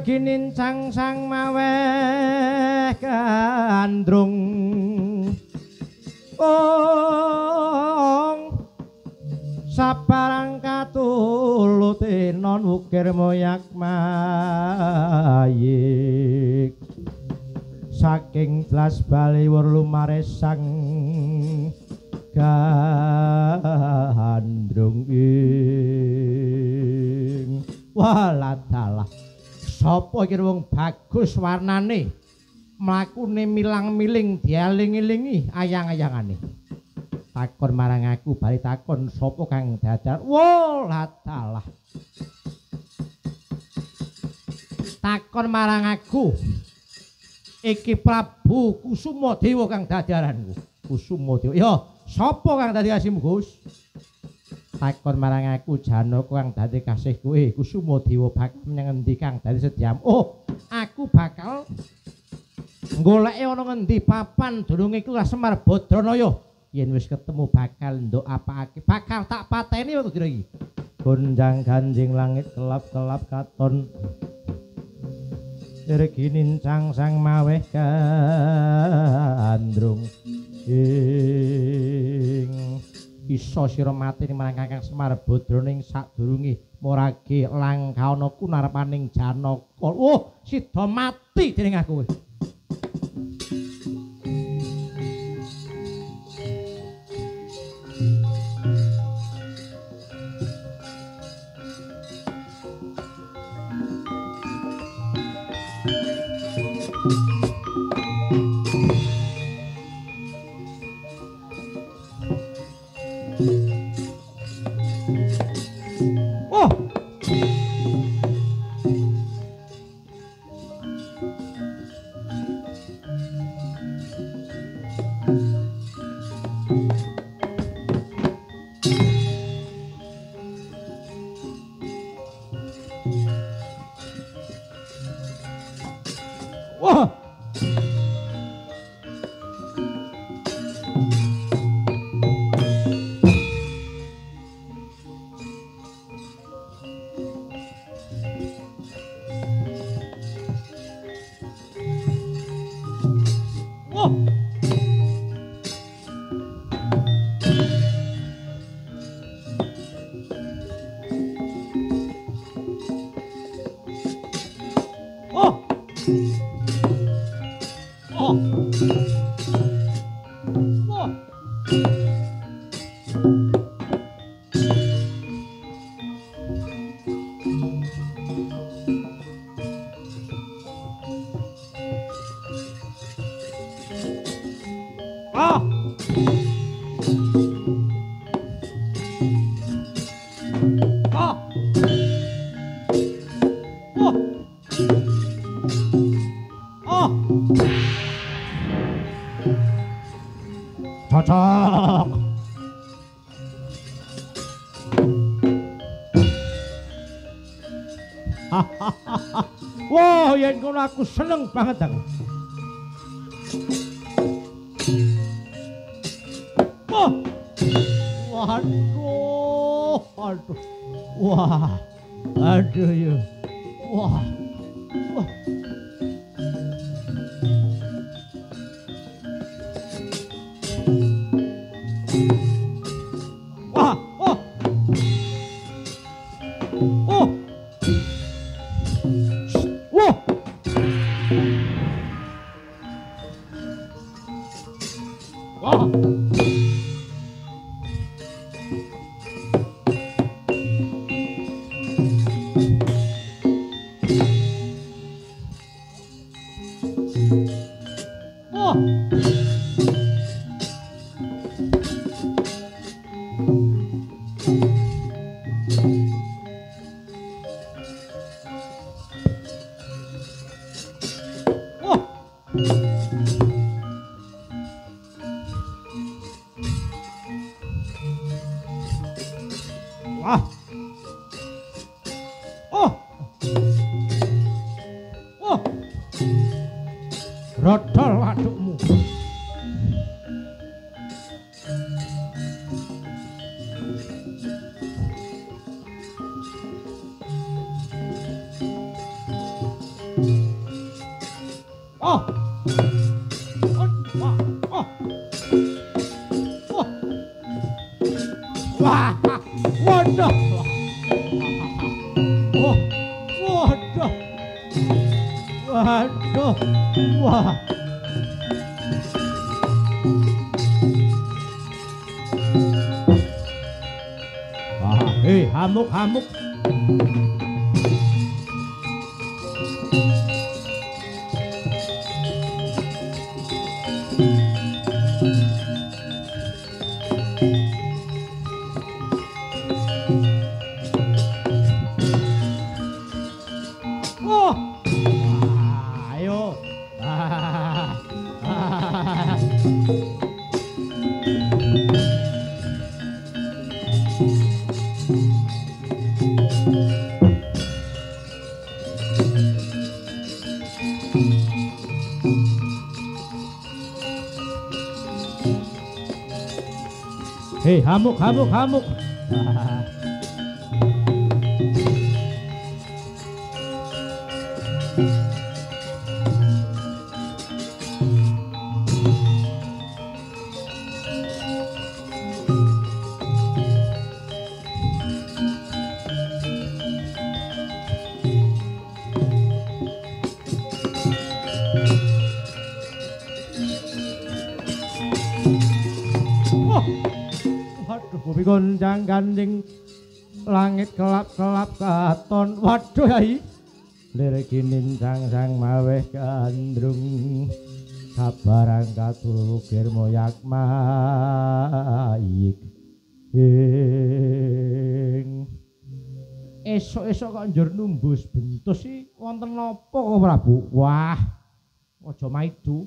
Ginincang sang maweh gandrung ong sabarang katulute non ukir moyak mayik saking tlas baliwur lumares sang gandrung ing waladalah. Sapa iki wong bagus warnane mlakune milang-miling dialing-ilingi ayang-ayangane takon marang aku bali takon sapa kang dadar waladalah takon marang aku iki Prabu Kusumadewa kang dadaranku Kusumadewa ya sapa kang dadi kasihmu Gus takon marang aku Janaka kang dadi kasih kowe Kusumadewa bakal menyang endi kang dadi sediam oh aku bakal goleki ana ngendi papan durunge iku Semar Badranaya yen wis ketemu bakal nduk apake bakal tak pateni kok kira iki gonjang ganjing langit kelap-kelap katon reginincang sang maweh gandrung ing iso sira mati marang Kakang Semar Badrana ing sadurunge morage langkawana kunarpaning Janaka. Oh, sida mati dening aku. Cocok. Wah, yen ngono aku seneng banget aku. Wah. Waduh, waduh. Wah. Aduh ya. Wah. Wah. Wah, waduh. Oh, waduh. Waduh. Wah. Hamuk. Oh. Ayo. Hei, hamuk. Bumi gonjang ganding langit kelap-kelap katon waduh yai lirik nincang sang maweh gandrung kabarang katulukir moyak maik esok-esok kok njur numbus bentus sih wonten napa kok Prabu wah aja maidu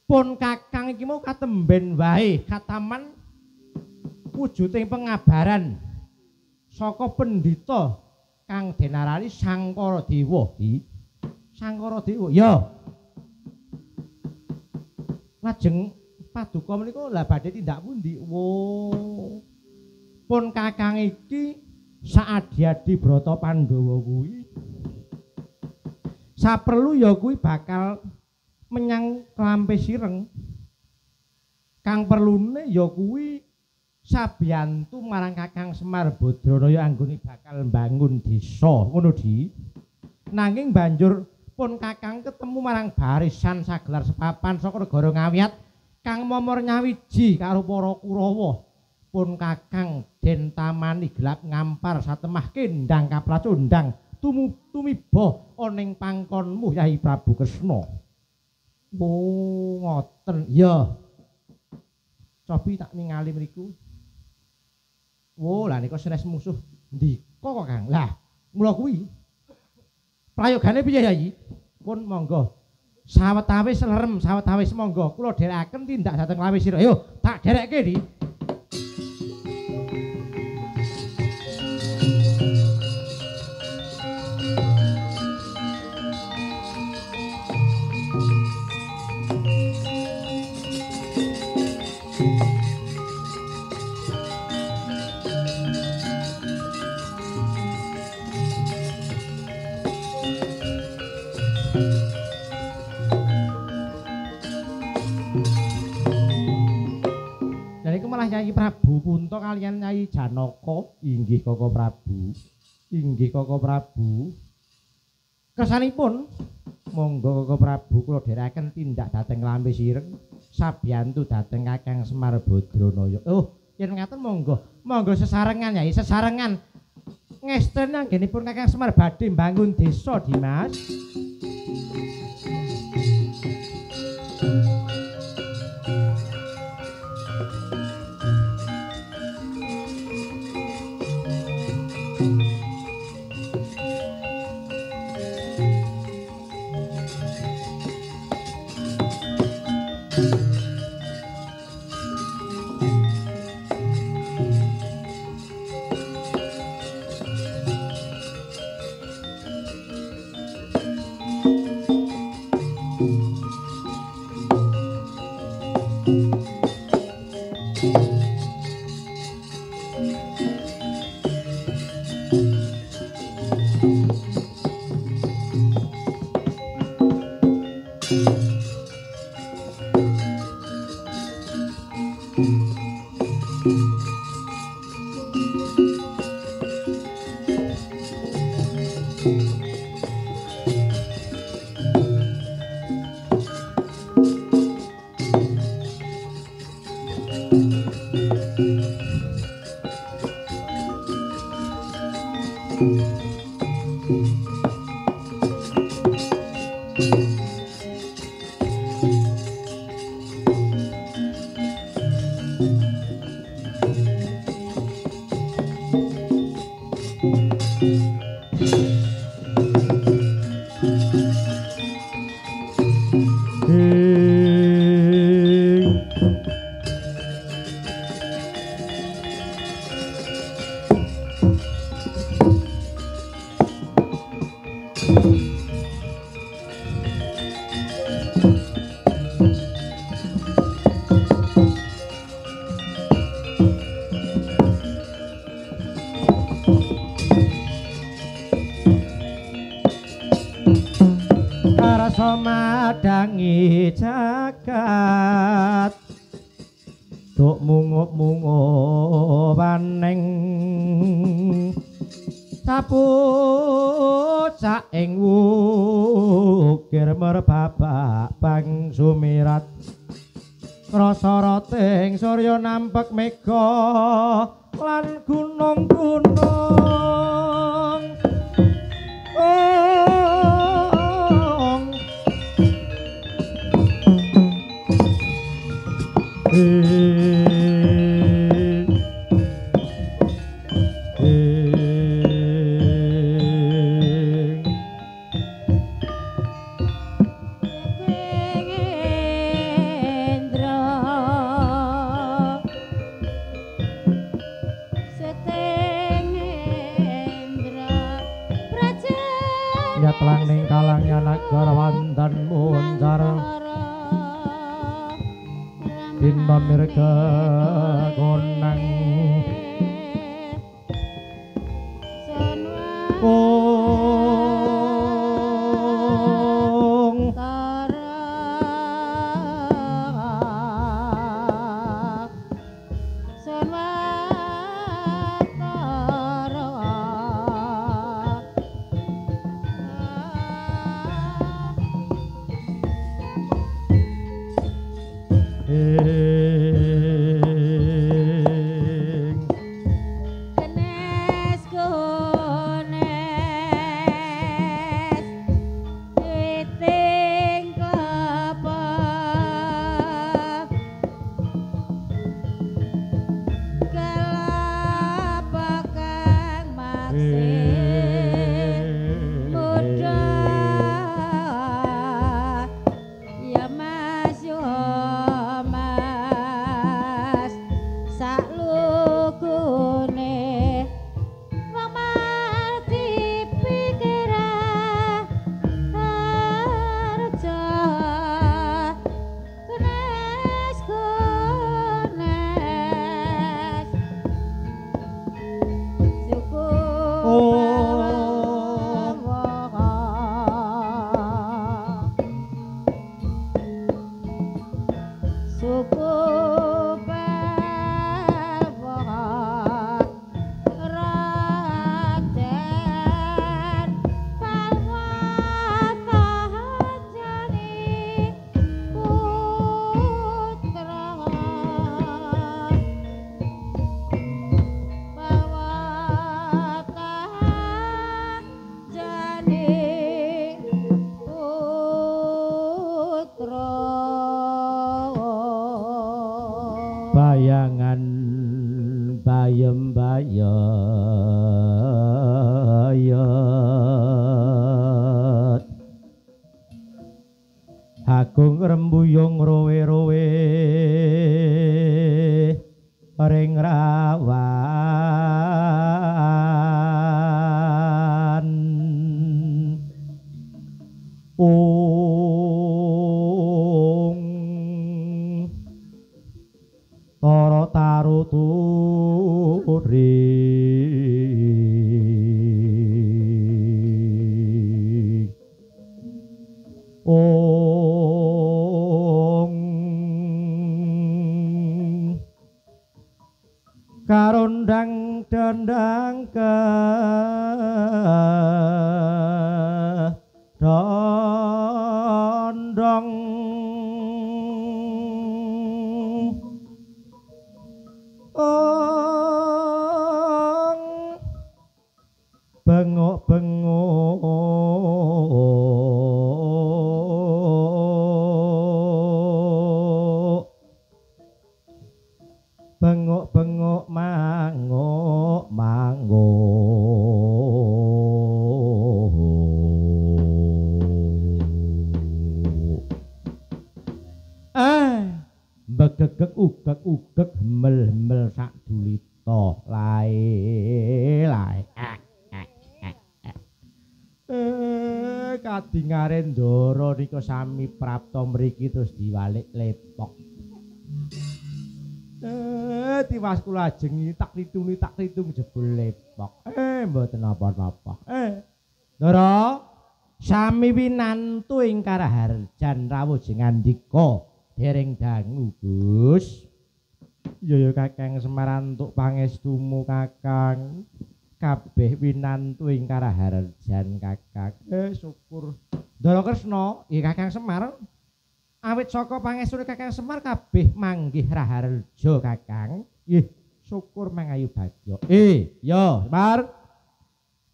pun kakang iki mau katemben wae kataman wujuding pengabaran saka pendhita kang denarani Sangkara Dewa. Sangkara Dewa. Ya. Lajeng paduka menika lah badhe tindak pundi? Wo. Pun kakang iki saadi-adi Brata Pandhawa kuwi saperlu ya kuwi bakal menyang Klampis Ireng. Kang perlune ya kuwi sabiyantu marang Kakang Semar Badranaya anggone bakal mbangun desa ngono di nanging banjur pun Kakang ketemu marang barisan sagelar sepapan saka negara Ngawiyat kang momor nyawiji karo para Kurawa pun Kakang den tamani gelap ngampar satemah kendang kapracundang tumiba oning pangkonmu Yai Prabu Kresna. Oh ngoten ya cobi tak ningali mriku. Oh, lah nika senes musuh ndika kok Kang. Lah, mula kuwi prayogane piye Yai? Pun monggo. Sawetawis lerem, sawetawis monggo kula dherekaken tindak dhateng Klampis Ireng. Ayo, tak dherekke di. Nyai Prabu Punta kalian Nyai Janaka inggih Koko Prabu kesanipun monggo Koko Prabu kula dherekaken tindak dhateng Klampis Ireng sabiyantu dhateng Kakang Semar Badranaya. Oh yen ngaten monggo sesarengan Nyai sesarengan ngestren anggenipun Kakang Semar badhe mbangun desa Dimas. Karasa madangi jagat duk mungup-mungup paning sapucak ing wukir merbabak bang sumirat rasa rating surya nampek mega lan gunung-gunung telang ning kalangnya negara wantan muncar dina mirga konang bayangan bayem-bayayat agung rembuyung rowe-rowe ring rawan tara taru turi karondang dendang ke dondong bengok-bengok bengok-bengok mangok begegek ugek hemel sak dulita lae kadingare ndara nika sami prapta mriki terus diwalik lepok tiwas kula ajeng tak ritung jebul lepok mboten napa-napa ndara sami winantu ing Karaharjan rawuh jengandika dereng dangu Gus ya Kakang Semar antuk pangestumu Kakang kabeh winantu ing Karaharjan Kakang syukur Ndara Kresna ya Kakang Semar awit saka pangestune Kakang Semar kabeh manggih raharja Kakang nggih syukur mangayu bagya ya Semar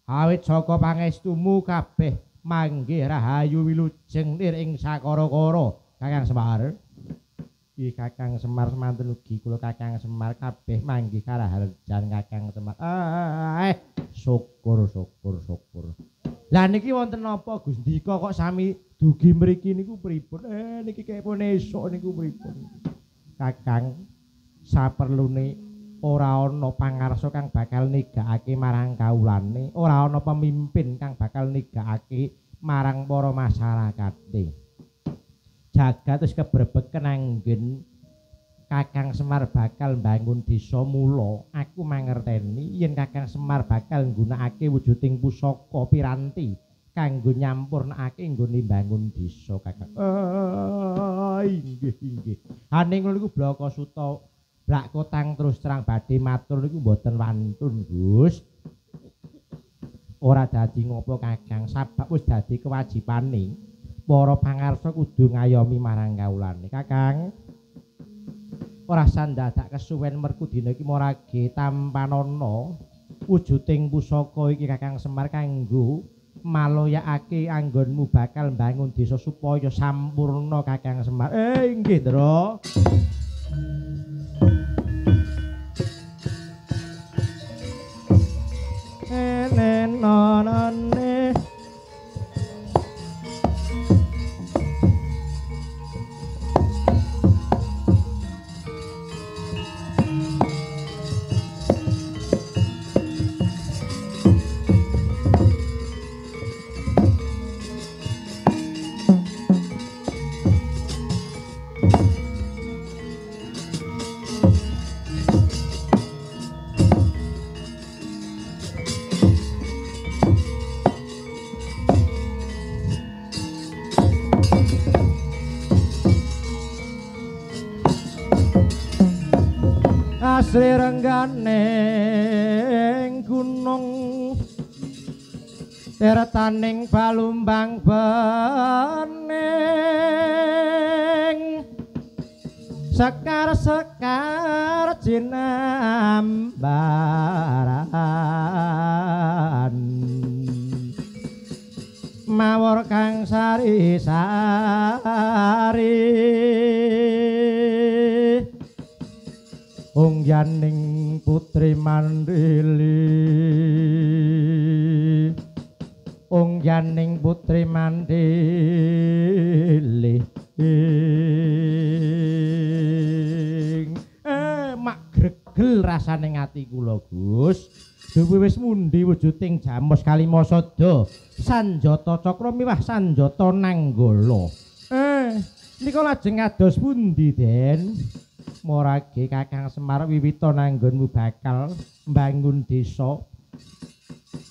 awit saka pangestumu kabeh manggih rahayu wilujeng lir ing sakara-kara Kakang Semar nggih Kakang Semar semanten ugi kula Kakang Semar kabeh manggih karaharjan Kakang Semar syukur lah niki wonten napa Gus Ndika kok sami dugi mriki niku pripun niki kepun esuk niku pripun Kakang saperlune ora ana pangarsa kang bakal nigakake marang kawulane ora ana pemimpin kang bakal nigakake marang para masyarakate jagat wis kebrebeken anggen Kakang Semar bakal mbangun desa mula aku mangerteni yen Kakang Semar bakal nggunakake wujuding pusaka piranti kanggo nyampurnakake nggone mbangun desa Kakang inggih haning niku Blaka Suta Blak Kotang terus terang badhe matur niku mboten wantun Gus ora dadi ngopo Kakang sabab wis dadi kewajibane para pangarsa kudu ngayomi marang kawulane Kakang ora sandadak kesuwen merku dina iki marage tampanana wujuding pusaka iki Kakang Semar kanggo maloyakake anggonmu bakal mbangun desa supaya sampurna Kakang Semar inggih Ndra enenane asri rengganing gunung tertaning balumbang bening sekar jinambaran mawur kang sari-sari ungyaning putri mandili ungyaning putri mandili mak gregel rasane ati kula Gus dewe wis mundi wujuding Jamos Kalimasada Sanjata Cakra miwah Sanjata Nanggala nika lajeng kados pundi Den Morage Kakang Semar wiwita nanggonmu bakal mbangun desa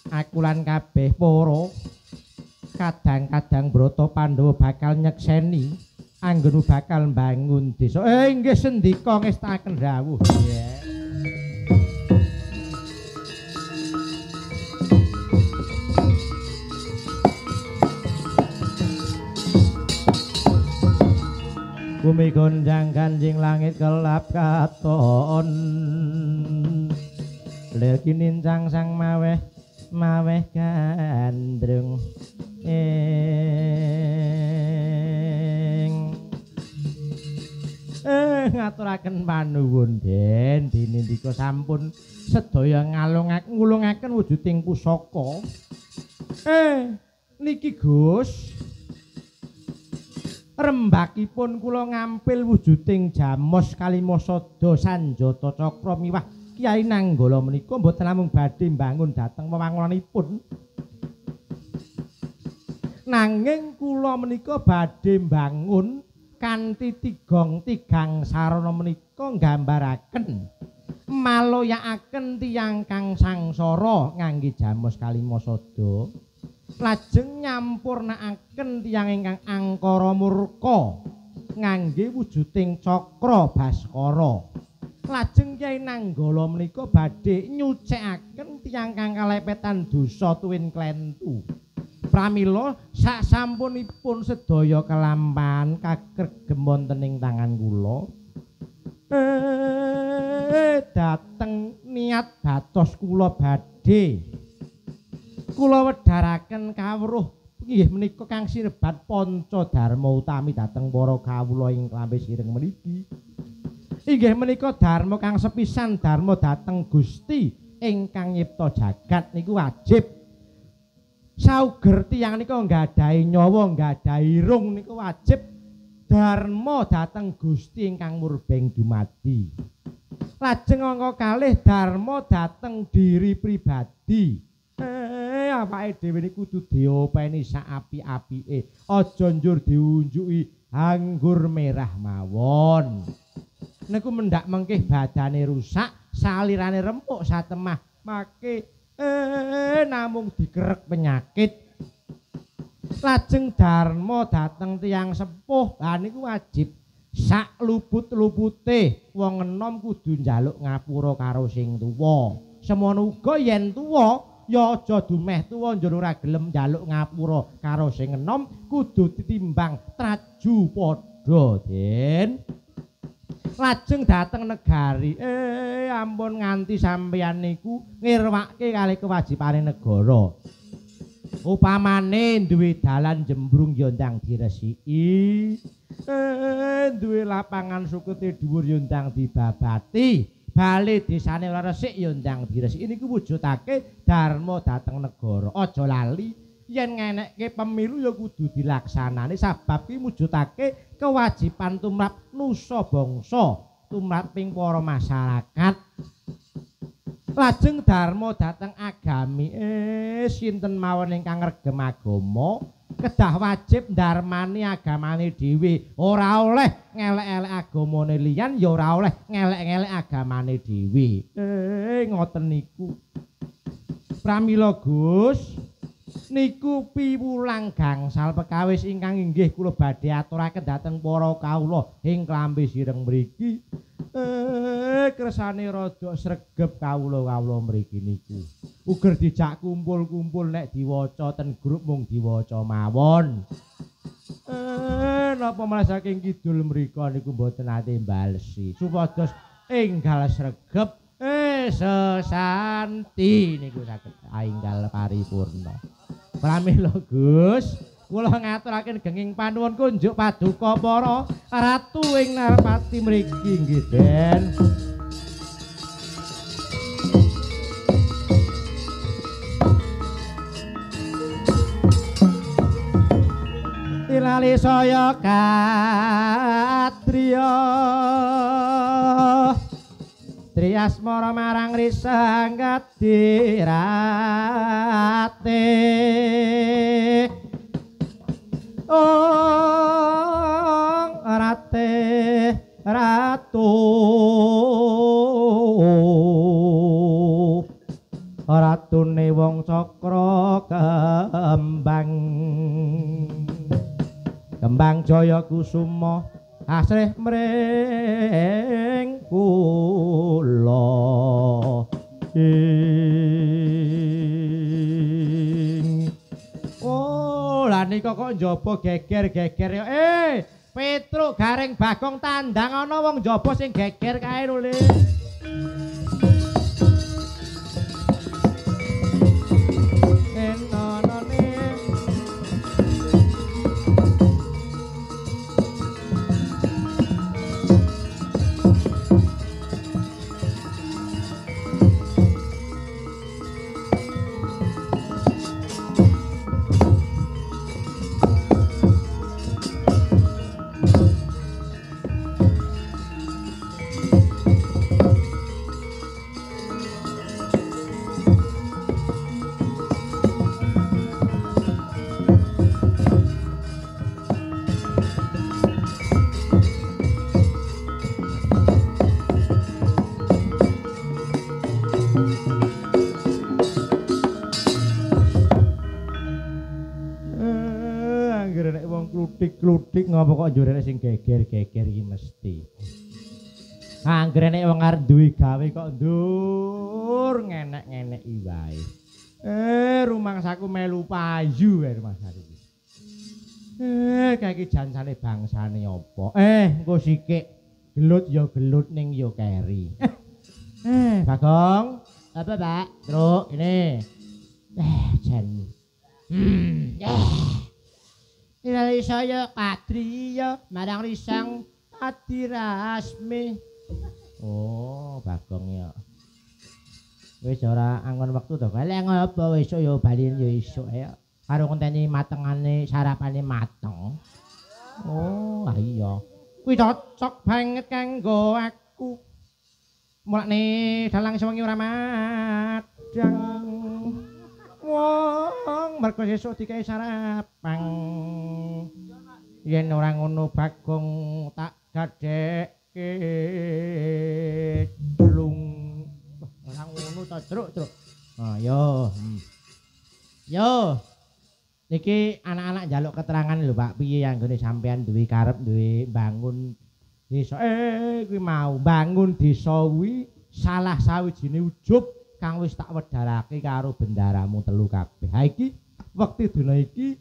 aku lan kabeh para kadang-kadang Brata Pandhawa bakal nyekseni anggonmu bakal mbangun desa inggih sendika ngestaken dawuh bumi gonjang kanjing langit kelap katon lir kinincang sang maweh gandrung ngaturaken panuwun Den dinindika sampun sedaya ngulungaken wujuding pusaka niki Gus rembakipun kula ngampil wujuding Jamos Kalimasada Sanjata Cakra miwah Kyai Nanggala menika mboten namung badhe mbangun dhateng wewangunanipun nanging kula menika badhe mbangun kanthi tigang sarana menika nggambaraken maloyakaken tiyang kang sangsara ngangge Jamos Kalimasada lajeng nyampurnakaken tiyang ingkang angkara murka ngangge wujuding cakra baskara lajeng Kyai Nanggala menika badhe nyucikaken tiyang kang kalepetan dosa tuwin klentu pramila sasampunipun sedaya kelampahan kagregem wonten ing tangan kula dateng niat batos kula badhe kula wedharaken kawruh inggih menika kang sinebat panca dharma utami dhateng para kawula ing klambe sireng mriki inggih menika dharma kang sepisan dharma dhateng Gusti ingkang nyipta jagat niku wajib sauger tiyang nika nggadahi nyawa nggadahi irung niku wajib dharma dhateng Gusti ingkang murbeng dumadi lajeng angka kalih dharma dhateng diri pribadi awake dhewe niku kudu diopeni sak api-apike aja njur diunjuki anggur merah mawon niku mendak mengkih badane rusak salirane rempuk satemah make namung dikerek penyakit lajeng dharma dhateng tiyang sepuh ha niku wajib sak luput-lupute wong enom kudu njaluk ngapura karo sing tuwa semono uga yen tuwa ya aja dumeh tuwa njur ora gelem njaluk ngapura karo sing enom kudu ditimbang traju padha Den lajeng dhateng negari ampun nganti sampeyan niku ngirwake kali kewajibane negara upamane duwe dalan jembrung ya ndang diresiki duwe lapangan sukute dhuwur ya ndang dibabati bale desane ora resik ya ndang diresiki niku wujudake dharma dhateng negara aja lali yen ngenekke pemilu ya kudu dilaksanani sabab ki mujudake kewajiban tumrap nusa bangsa tumraping para masyarakat lajeng dharma dhateng agami sinten mawon ingkang ngregem agama kedah wajib ndarmani agamane dhewe ora oleh ngelek-elek agamane liyan ya ora oleh ngelek-elek agamane dhewe ngoten niku pramila Gus niku piwulang gangsal pekawis ingkang inggih kula badhe aturaken dhateng para kawula ing klambe sireng mriki kersane rada sregep kawula-kawula mriki niku uger dijak kumpul-kumpul nek diwaca ten grup mung diwaca mawon napa malah saking kidul mrika niku mboten ate mbalesi supados enggal sregep sesanti niku saged ainggal paripurna pramila Gus kula ngaturaken genging panuwun kunjuk paduka para ratu ing Narpati mriki nggih Den Tilali saya katriya Triasmara marang risang kadirate rate ratu ratune wong cakra kembang jaya kusuma asrih mring kula oh lah nika kok njaba geger-geger ya Petruk garing Bagong tandang ana wong njaba sing geger kae lho Le. Kluthik ngopo kok njurene sing geger-geger iki mesti. Anggrene wong arep duwe gawe kok ndur ngenek-ngenek wae. Rumangsaku melu payu wae rumangsaku iki. Kae iki jansane bangsane apa? Engko sithik gelut ya gelut ning ya keri. Bagong, apa, Pak? Truk, ini. Jan. Ilali saya Kadriya marang risang Adirasmi. Oh, Bagong ya. Wis ora angon wektu to. Lek ngopo wis ya bali ya esuk ya. Karo ngenteni matengane sarapane mateng. Oh, iya. Kuwi cocok banget kanggo aku. Mulane dalang sewengi ora madang. Wong mergo sesuk dikae sarapan. Yen ora ngono Bagong tak gadekke blung. Ora ngono to, Truk. Yo. Yo. Niki anak-anak njaluk keterangan lho Pak, piye anggone sampean duwe karep duwe bangun desa. Kuwi mau bangun desa kuwi salah sawijine ujub kang wis tak wedharake karo bendaramu telu kabeh. Ha iki wektu dina iki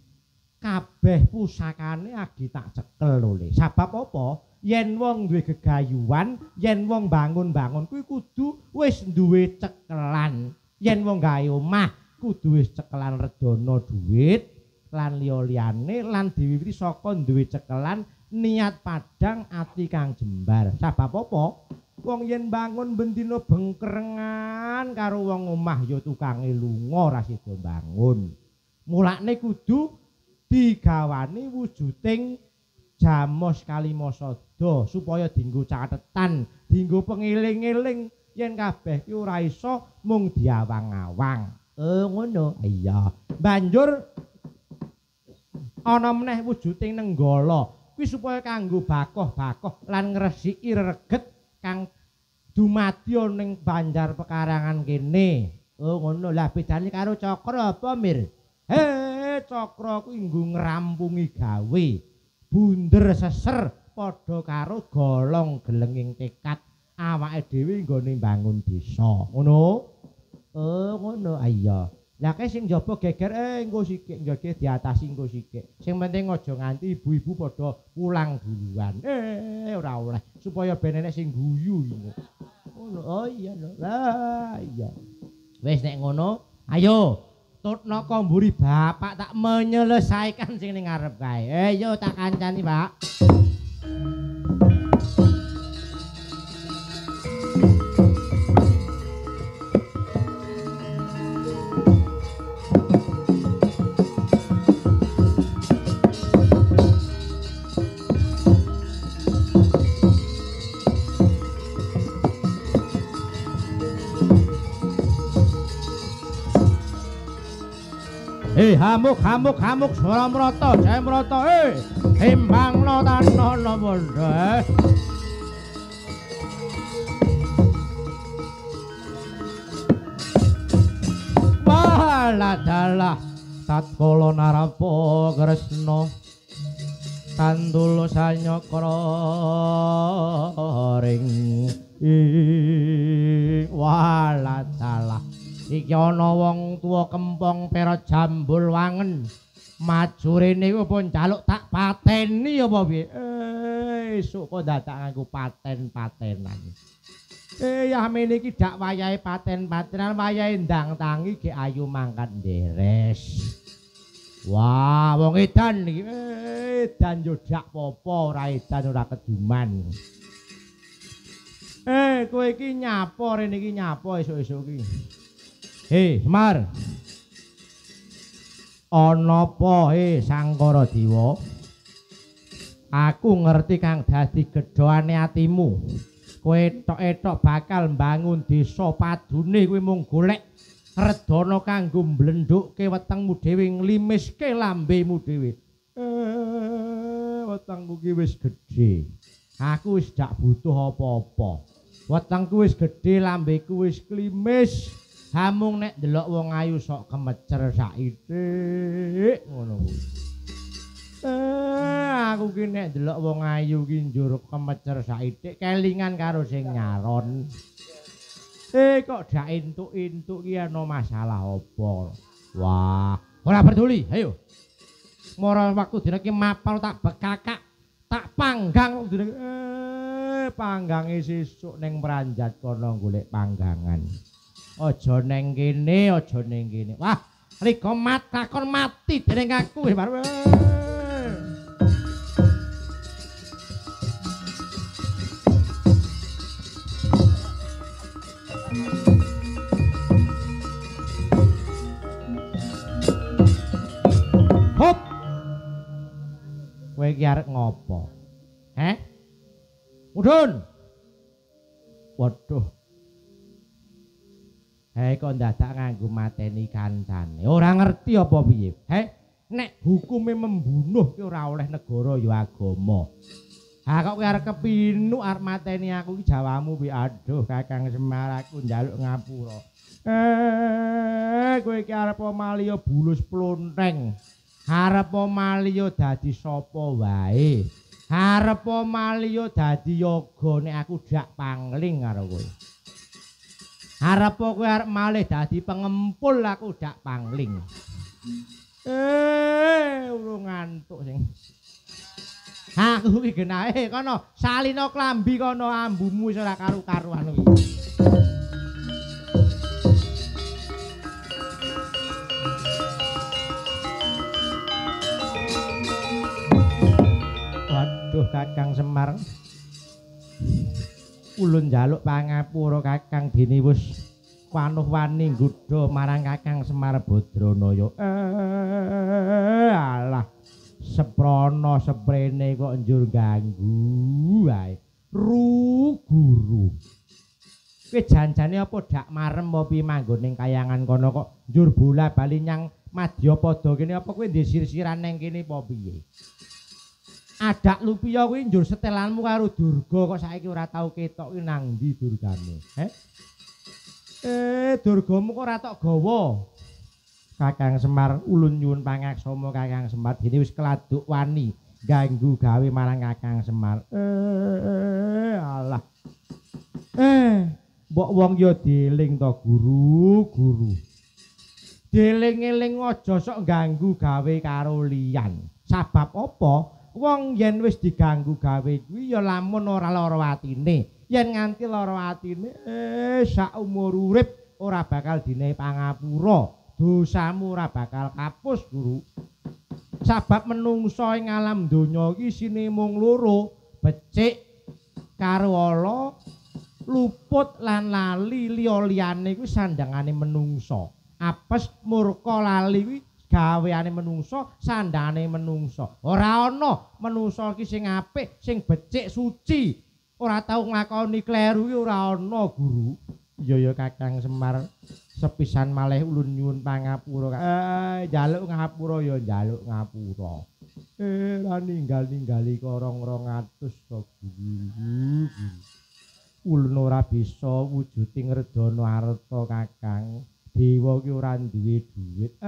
kabeh pusakane agi tak cekel lho Le. Sabab apa? Yen wong duwe gegayuhan, yen wong bangun-bangun kuwi kudu wis duwe cekelan. Yen wong gawe omah kudu wis cekelan redana dhuwit lan liya-liyane lan diwiwiti saka duwe cekelan niat padang ati kang jembar. Sabab apa? Wong yen bangun bendina bengkerengan karo wong omah ya tukange lunga ora sida bangun. Mulane kudu digawani wujuding jamos kalimasada supaya dienggo catetan, dienggo pengeling-eling yen kabeh ki ora iso mung diawang-awang. Ngono. Iya. Banjur ana meneh wujuding nenggala. Kuwi supaya kanggo bakoh-bakoh lan ngresiki reget kang dumadya ning Banjar Pekarangan kene. Ngono. Lah bedane karo cakra apa, Mir? Cakra kuwi nggo ngrampungi gawe. Bunder seser padha karo golong gelenging tekad awake dhewe nggone bangun desa. Ngono. Ngono. Iya. Lah kae sing njaba geger engko sithik njage diatasi engko sithik. Sing penting aja nganti ibu-ibu padha pulang duluan. Ora oleh supaya ben enek sing guyu ngono. Oh iya lho. Lah iya. Wis nek ngono, ayo tutna komburi bapak tak menyelesaikan sing ning ngarep kae. Yo tak kancani, Pak. Hamuk Suramrata Jayamrata timbangna tanana mondha. Waladalah tatkala narapa Kresna kandula sanyakra ring waladalah iki ana wong tuwa kempong pera jambul wangen Maju rene kuwi apa njaluk tak pateni apa piye? Esuk kok dadak nganggo paten-patenan. Ya mene iki dak wayahe paten-patenan, wayahe ndang tangi ge ayu mangkat nderes. Wah, wong edan iki edan yo dak popo, ora edan ora keduman. Kowe iki nyapa rene iki nyapa esuk-esuk iki. Semar. Ana apa Sangkara Dewa? Aku ngerti kang dadi gedhoane atimu. Kowe etok-etok bakal mbangun desa padune kuwi mung golek redana kanggo mblendhukke wetengmu dhewe nglimiske lambemu dhewe. Wetengku ki wis gedhe. Aku wis dak butuh apa-apa. Wetengku wis gedhe, lambeku wis klimis. Hamung nek delok wong ayu sok kemecer saithik ngono kuwi. Aku ki nek delok wong ayu ki njur kemecer saithik kelingan karo sing nyaron. Kok dak entuk-entuk ki ana masalah apa? Wah, ora peduli, ayo. Mora waktu dina ki mapal tak bekakak, tak panggang dina panggange sesuk ning Pranjat kono golek panggangan. Aja neng kene, aja neng kene. Wah, rika takon mati dening aku wis bar. Hop. Kowe iki arep ngopo? Mudhun. Waduh. Kok dadak nganggo mateni kancane. Ora ngerti apa piye? Nek hukume membunuh ki ora oleh negara ya agama. Kok kowe arep kepinu arep mateni aku ki jawamu piye? Aduh, Kakang Semar aku njaluk ngapura. Kowe iki arep maliya bulus plonteng. Arep maliya dadi sapa wae. Arep maliya dadi yoga nek aku dak pangling karo kowe. Arep kowe arep malih dadi pengempul aku dak pangling. Urung ngantuk sing. Aku iki genahe kono salina klambi kono ambumu wis ora karu-karuan iki. Waduh Kakang Semar. Ulun njaluk pangapura Kakang dene wis wanuh-wani nggodha marang Kakang Semar Badranaya. Alah seprana seprene kok njur ganggu wae. Guru. Kowe janjane apa dak marem apa piye manggon ning kayangan kono kok njur bola-bali nyang Madyapada kene apa kowe ndesir-siran ning kene apa piye? Adak Lupiya kuwi njur setelanmu karo Durga kok saiki ora tau ketok ki nang ndi Durgane. Durgamu kok ora tok gawa. Kakang Semar ulun nyuwun pangaksama Kakang Semar dene wis keladuk wani ganggu gawe marang Kakang Semar. Alah. Mbok wong ya dieling to guru. Dieling-eling aja sok ganggu gawe karo liyan. Sabab apa? Wong yen wis diganggu gawe kuwi ya lamun ora lara atine. Yen nganti lara atine sak umur urip ora bakal dinehi pangapura. Dosamu ora bakal kapus, Guru. Sabab menungso ing alam donya iki isine mung loro, becik karo ala, luput lan lali liya-liyane kuwi sandangane menungso. Apes murka lali kuwi gaweane menungso, sandane menungso. Ora ana menungso iki sing apik, sing becik, suci. Ora tau nglakoni kleru iki ora ana, Guru. Iya ya Kakang Semar. Sepisan malih ulun nyuwun pangapura. Njaluk ngapura ya njaluk ngapura. Ra ninggal-ningali korong 200 to, Guru. Ulun ora bisa wujuding redana arta, Kakang. Dewa ki ora duwe dhuwit.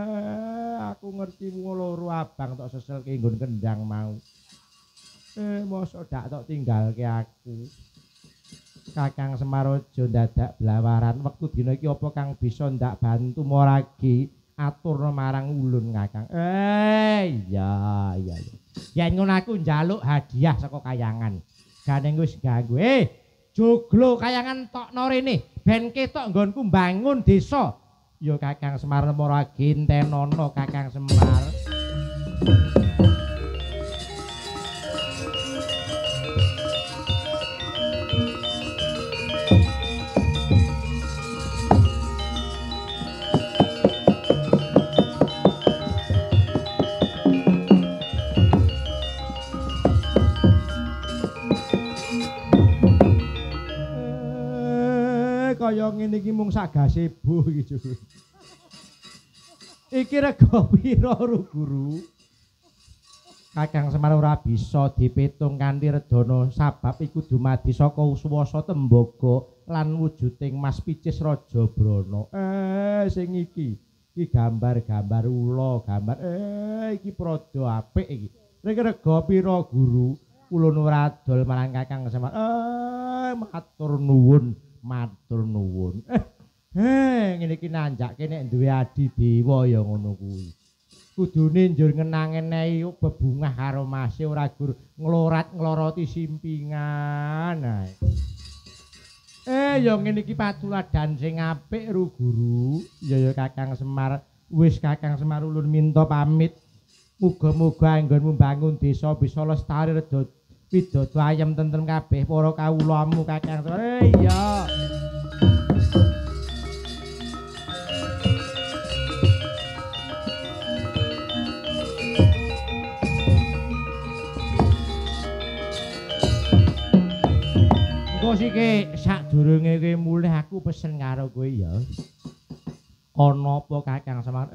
Aku ngerti wong loro abang tok seselke nggon kendang mau. Mosok dak tok tinggalke aku. Kakang Semar aja dadak blawaran wektu dina iki apa kang bisa ndak bantu maragi aturna marang ulun Kakang. Iya. Yen ngono aku njaluk hadiah saka kayangan. Gane wis ganggu. Joglo kayangan tokno rene ben ketok nggonku mbangun desa. Ya Kakang Semar Nemara gentenono Kakang Semar. Kaya ngene iki mung sak gazebo iki Joglo. Iki rega pira Guru? Kakang Semar ora bisa dipitung kanthi redana sabab iku dumadi saka swasa tembaga lan wujuding Mas Picis Raja Brana. Sing iki gambar-gambar ula, gambar iki prada apik iki. Iki rega pira Guru? Ulun ora dol marang Kakang Semar. Matur nuwun. Ngene iki nanjake nek duwe adi dewa ya ngono kuwi. Kudune njur ngenang-enehi bebungah karo Mase ora gur nglorat-ngloroti simpingan. Ya ngene iki patuladan sing apik Ru Guru. Ya Kakang Semar, wis Kakang Semar ulun minta pamit. Muga-muga anggonmu mbangun desa bisa lestari reda pidhato ayem tentrem kabeh para kawulamu Kakang Semar. Iya. Sike sadurunge kowe mulih aku pesen karo kowe ya. Ana apa Kakang Semar?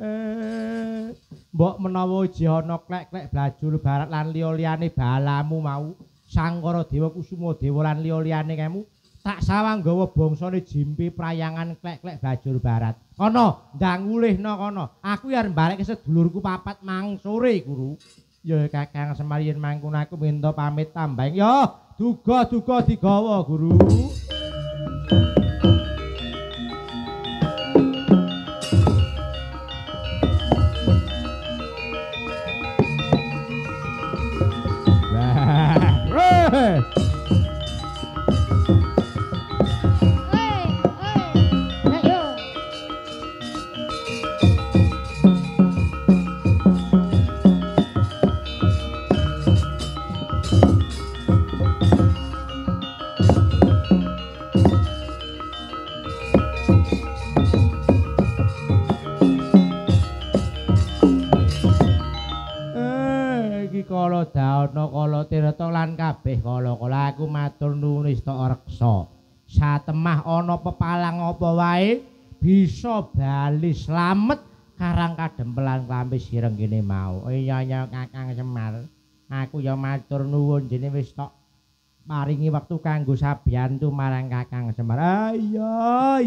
Mbok menawa iji ana klek-klek Blajur Barat lan liya-liyane balamu mau, Sangkara Dewa Kusuma Dewa lan liya-liyane kamu, tak sawang gawa bangsane Jimpi Prayangan klek-klek Blajur Barat. Kono ndang ulihna kono. Aku arep balik ke sedulurku papat mang sore, Guru. Ya Kakang Semar yen mangkono aku minta pamit tambahing ya. Duga-duga digawa Guru. Kala Daana kala Tirta lan kabeh kala-kala aku matur nuwun Istaka Reksa. Satemah ana pepalang apa wae bisa bali slamet karang kadempelan klambi sireng kene mau. Iya Kakang Semar. Aku ya matur nuwun jene wis tok maringi wektu kanggo sabiyantu marang Kakang Semar. Iya.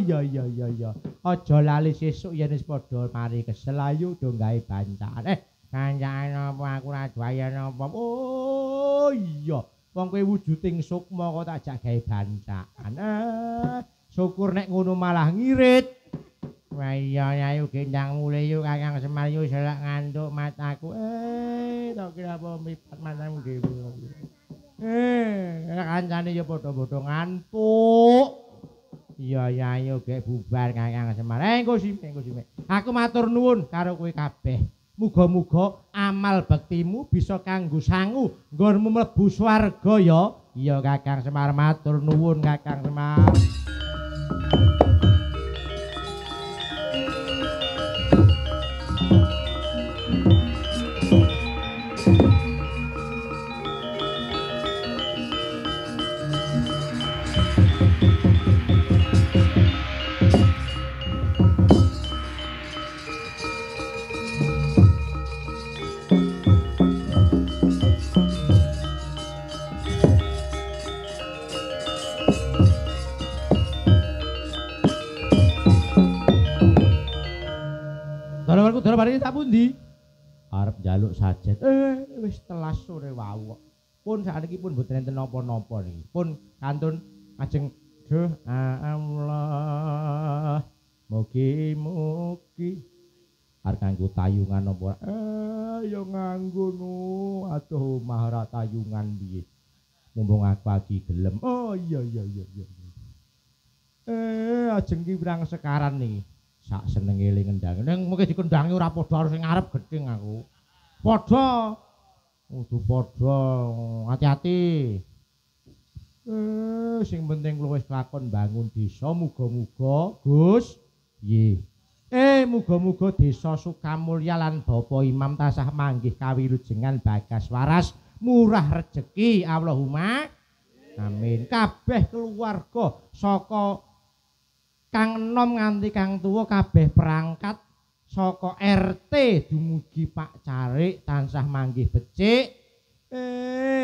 Aja lali sesuk yen wis padha mari kesel ayo do gawe bancakan. Kancakan apa aku ora doyan apa. Oh iya, wong kowe wujuding sukma kok tak jak gawe bancakan. Syukur nek ngono malah ngirit. Wah iya ayo gendang mulih yo Kakang Semar yo selak ngantuk mataku. Tak kira apa mripat matamu dhewe. Kancane yo padha-padha ngantuk. Iya ayo gek bubar Kakang Semar. Engko sime. Aku matur nuwun karo kowe kabeh. Muga-muga amal bektimu bisa kanggo sangu nggonmu mlebu swarga ya. Iya Kakang Semar matur nuwun Kakang Semar. Dara paringi tak pundi? Arep njaluk sajet. Wis telas sore wau. Pun sakniki pun mboten enten napa-napa niki. Pun kantun ajeng Duh Allah. Mugi-mugi arep nganggo tayungan apa ya nganggo no aduh mahara tayungan piye mumpung aku lagi gelem oh iya ajeng ki wirang sekaran niki sak senenge eling ngendang ning mengke dikendangi ora padha sing ngarep gething aku padha kudu padha hati-hati sing penting lu wis kelakon bangun desa muga-muga Gus piye muga-muga desa Sukamulya lan Bapak Imam tasah manggih kawilujengan bagas waras murah rejeki Allahumma amin kabeh keluarga saka Kang enom nganti Kang tuwa kabeh perangkat saka RT dumugi Pak Carik tansah manggih becik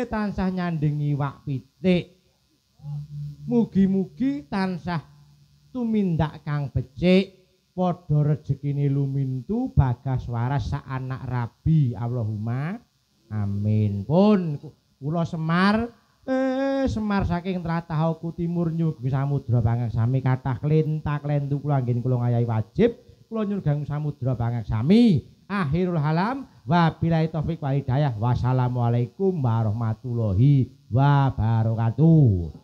tansah nyanding iwak pitik mugi-mugi tansah tumindak Kang becik padha rejekine lumintu bagas waras sak anak rabi Allahumma amin pun kula Semar Semar saking tlatah Oku Timur nyuwun samudra pangaksami kathah klentak lentu kula anggen kula ngayahi wajib kula nyuwun ganggu samudra pangaksami akhirul halam wabillahi taufik wal hidayah wassalamualaikum warahmatullahi wabarakatuh.